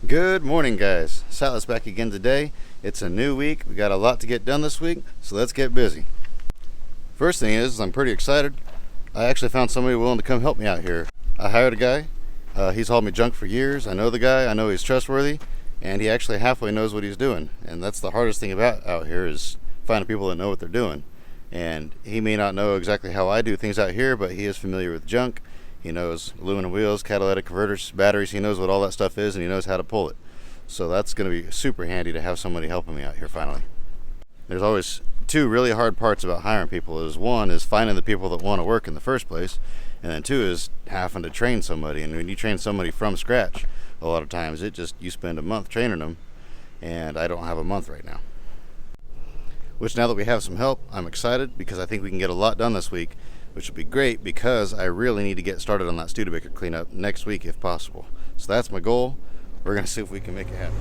Good morning, guys. Silas back again today. It's a new week. We got a lot to get done this week, so let's get busy. First thing is, I'm pretty excited. I actually found somebody willing to come help me out here. I hired a guy. He's hauled me junk for years. I know the guy. I know he's trustworthy, and he actually halfway knows what he's doing. And that's the hardest thing about out here is finding people that know what they're doing. And he may not know exactly how I do things out here, but he is familiar with junk. He knows aluminum wheels, catalytic converters, batteries. He knows what all that stuff is, and he knows how to pull it. So that's going to be super handy to have somebody helping me out here finally. There's always two really hard parts about hiring people. One is finding the people that want to work in the first place, and then two is having to train somebody. And when you train somebody from scratch, a lot of times you spend a month training them, and I don't have a month right now. Which, now that we have some help, I'm excited because I think we can get a lot done this week, which will be great because I really need to get started on that Studebaker cleanup next week if possible. So that's my goal. We're going to see if we can make it happen.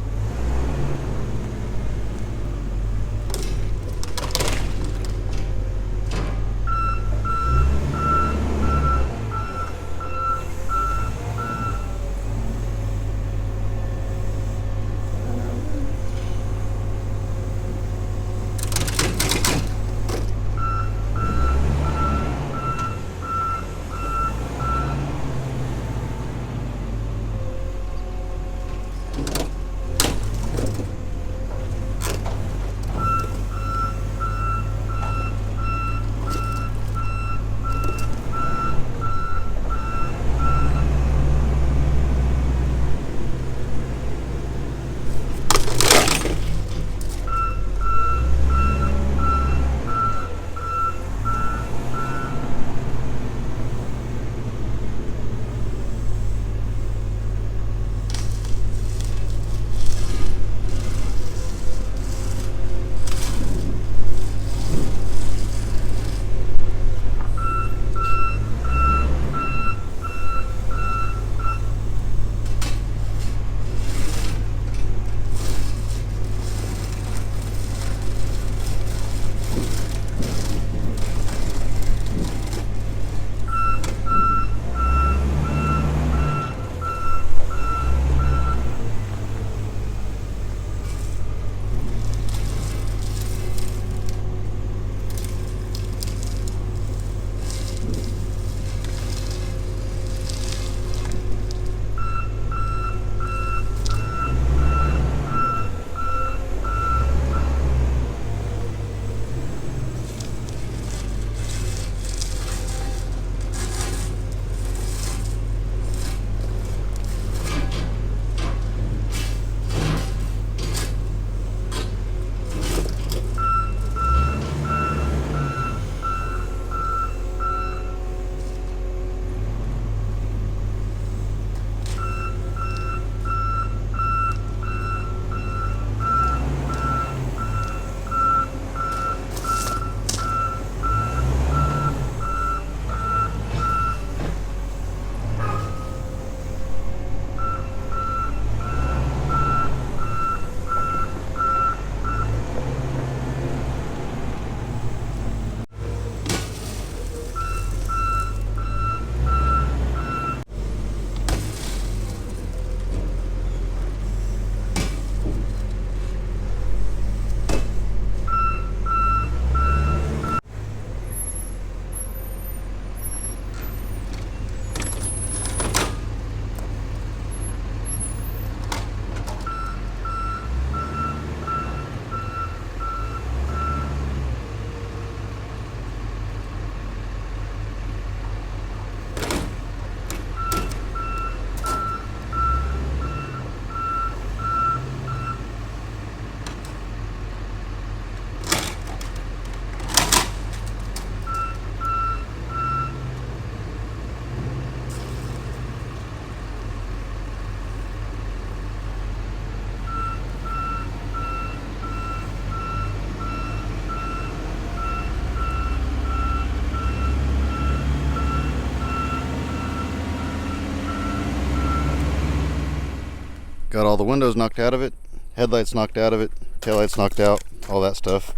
Got all the windows knocked out of it, headlights knocked out of it, taillights knocked out, all that stuff.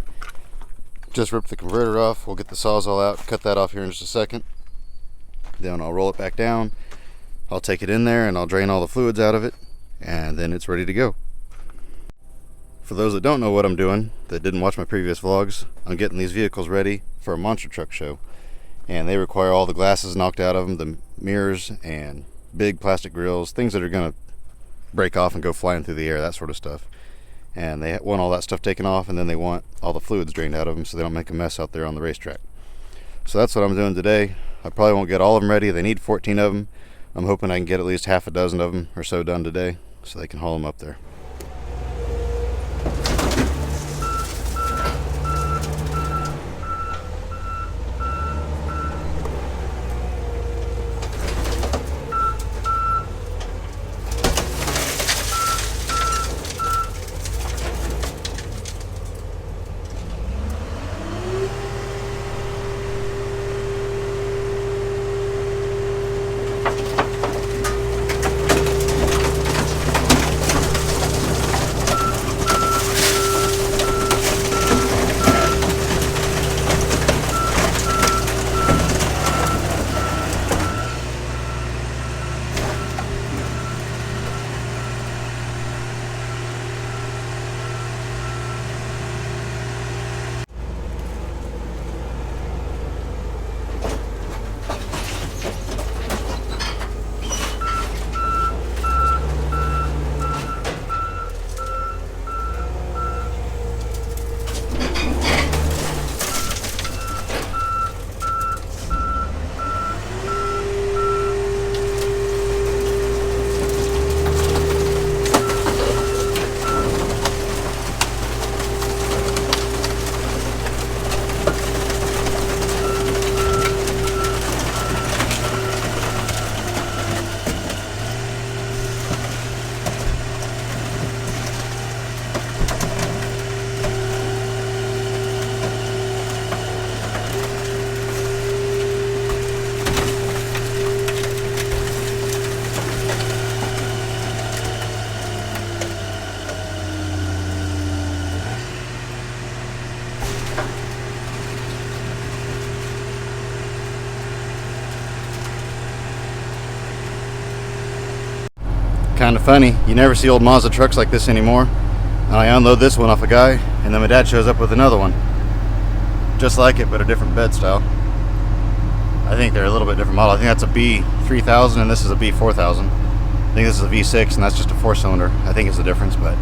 Just ripped the converter off. We'll get the sawzall out, cut that off here in just a second. Then I'll roll it back down. I'll take it in there and I'll drain all the fluids out of it. and then it's ready to go. For those that don't know what I'm doing, that didn't watch my previous vlogs, I'm getting these vehicles ready for a monster truck show. And they require all the glasses knocked out of them, the mirrors and big plastic grills, things that are going to break off and go flying through the air, that sort of stuff. And they want all that stuff taken off, and then they want all the fluids drained out of them so they don't make a mess out there on the racetrack. So that's what I'm doing today. I probably won't get all of them ready. They need 14 of them. I'm hoping I can get at least half a dozen of them or so done today so they can haul them up there. Kind of funny, you never see old Mazda trucks like this anymore. I unload this one off a guy, and then my dad shows up with another one just like it, but a different bed style. I think they're a little bit different model. I think that's a B3000 and this is a B4000. I think this is a V6 and that's just a 4-cylinder. I think it's the difference, but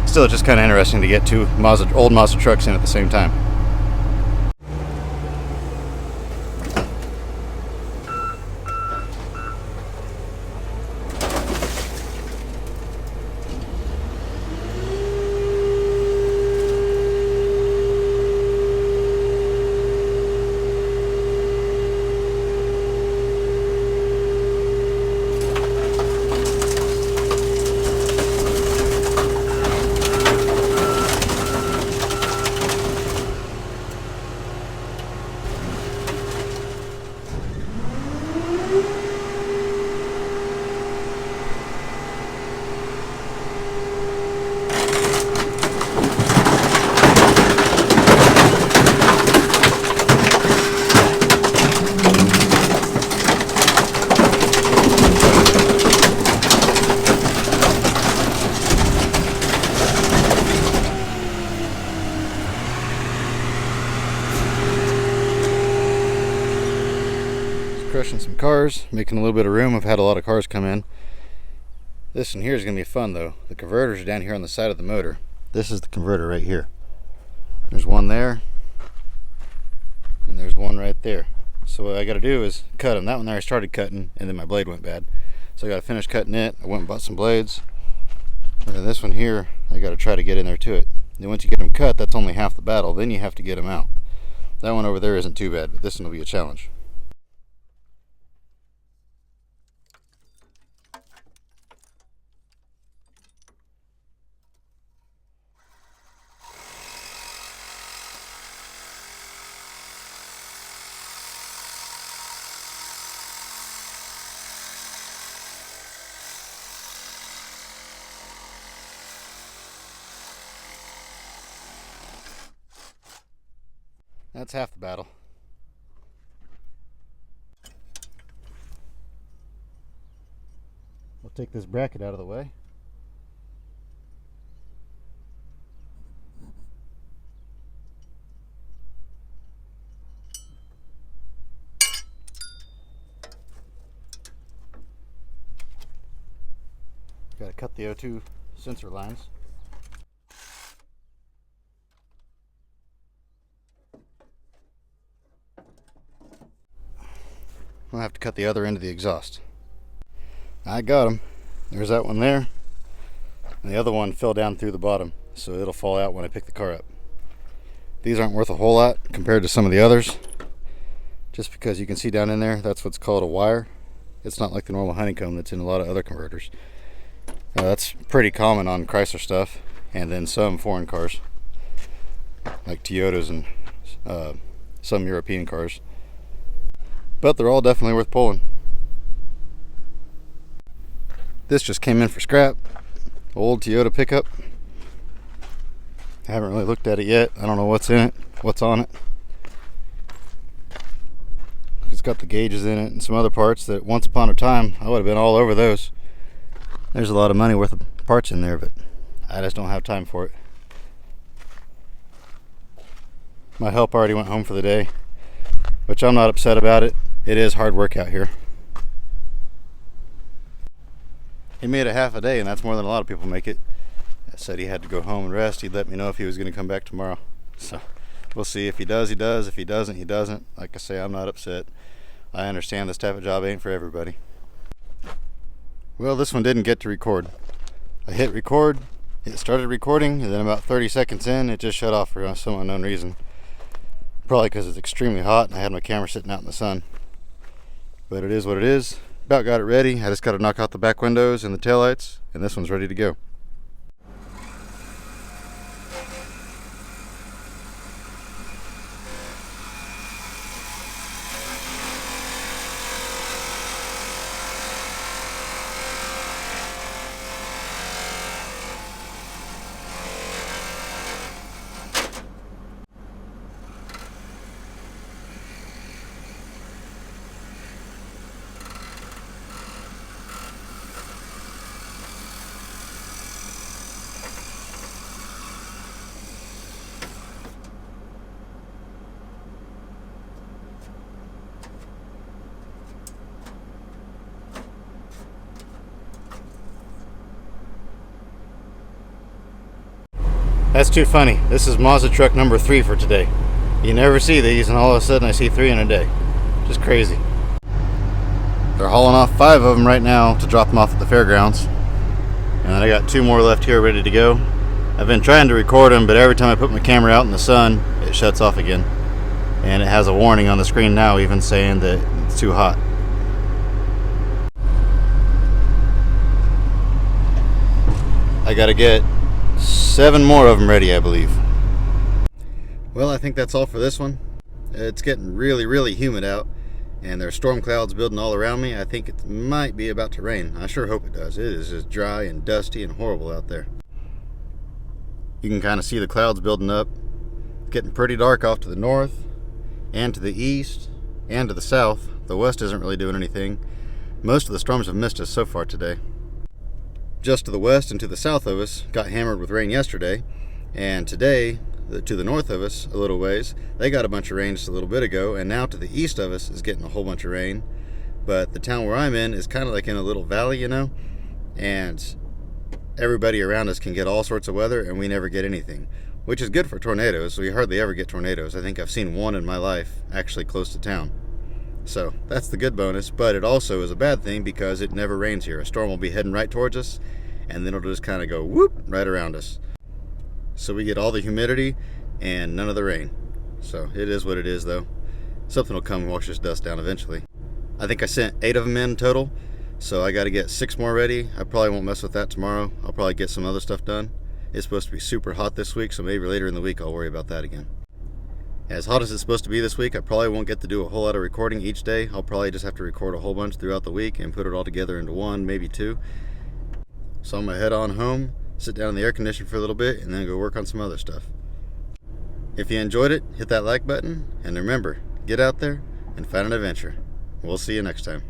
still it's just kind of interesting to get two old Mazda trucks in at the same time. Crushing some cars, making a little bit of room. I've had a lot of cars come in. This one here is going to be fun though. The converters are down here on the side of the motor. This is the converter right here. There's one there, and there's one right there. So what I got to do is cut them. That one there I started cutting, and then my blade went bad. So I got to finish cutting it. I went and bought some blades. And then this one here, I got to try to get in there to it. Then once you get them cut, that's only half the battle. Then you have to get them out. That one over there isn't too bad, but this one will be a challenge. That's half the battle. I'll take this bracket out of the way. Got to cut the O2 sensor lines. I'll have to cut the other end of the exhaust. I got them. There's that one there. And the other one fell down through the bottom, so it'll fall out when I pick the car up. These aren't worth a whole lot compared to some of the others. Just because you can see down in there, that's what's called a wire. It's not like the normal honeycomb that's in a lot of other converters. That's pretty common on Chrysler stuff, and then some foreign cars, like Toyotas and some European cars. But they're all definitely worth pulling. This just came in for scrap. Old Toyota pickup. I haven't really looked at it yet. I don't know what's in it, what's on it. It's got the gauges in it and some other parts that once upon a time I would have been all over those. There's a lot of money worth of parts in there, but I just don't have time for it. My help already went home for the day, which I'm not upset about it. It is hard work out here. He made it half a day, and that's more than a lot of people make it. I said he had to go home and rest. He'd let me know if he was going to come back tomorrow. So we'll see. If he does, he does. If he doesn't, he doesn't. Like I say, I'm not upset. I understand this type of job ain't for everybody. Well, this one didn't get to record. I hit record, it started recording, and then about 30 seconds in, it just shut off for some unknown reason. Probably because it's extremely hot and I had my camera sitting out in the sun. But it is what it is. About got it ready. I just got to knock out the back windows and the taillights, and this one's ready to go. That's too funny. This is Mazda truck number 3 for today. You never see these, and all of a sudden I see 3 in a day. Just crazy. They're hauling off 5 of them right now to drop them off at the fairgrounds. And I got 2 more left here ready to go. I've been trying to record them, but every time I put my camera out in the sun, it shuts off again. And it has a warning on the screen now even saying that it's too hot. I gotta get 7 more of them ready, I believe. Well, I think that's all for this one. It's getting really humid out, and there's storm clouds building all around me. I think it might be about to rain. I sure hope it does. It is just dry and dusty and horrible out there. You can kind of see the clouds building up. It's getting pretty dark off to the north and to the east and to the south. The west isn't really doing anything. Most of the storms have missed us so far today. Just to the west and to the south of us got hammered with rain yesterday, and today to the north of us a little ways they got a bunch of rain just a little bit ago, and now to the east of us is getting a whole bunch of rain. But the town where I'm in is kind of like in a little valley, you know, and everybody around us can get all sorts of weather and we never get anything, which is good for tornadoes. We hardly ever get tornadoes. I think I've seen one in my life actually close to town. So that's the good bonus, but it also is a bad thing because it never rains here. A storm will be heading right towards us, and then it'll just kind of go whoop right around us. So we get all the humidity and none of the rain. So it is what it is, though. Something will come and wash this dust down eventually. I think I sent 8 of them in total, so I got to get 6 more ready. I probably won't mess with that tomorrow. I'll probably get some other stuff done. It's supposed to be super hot this week, so maybe later in the week I'll worry about that again. As hot as it's supposed to be this week, I probably won't get to do a whole lot of recording each day. I'll probably just have to record a whole bunch throughout the week and put it all together into 1, maybe 2. So I'm going to head on home, sit down in the air conditioner for a little bit, and then go work on some other stuff. If you enjoyed it, hit that like button, and remember, get out there and find an adventure. We'll see you next time.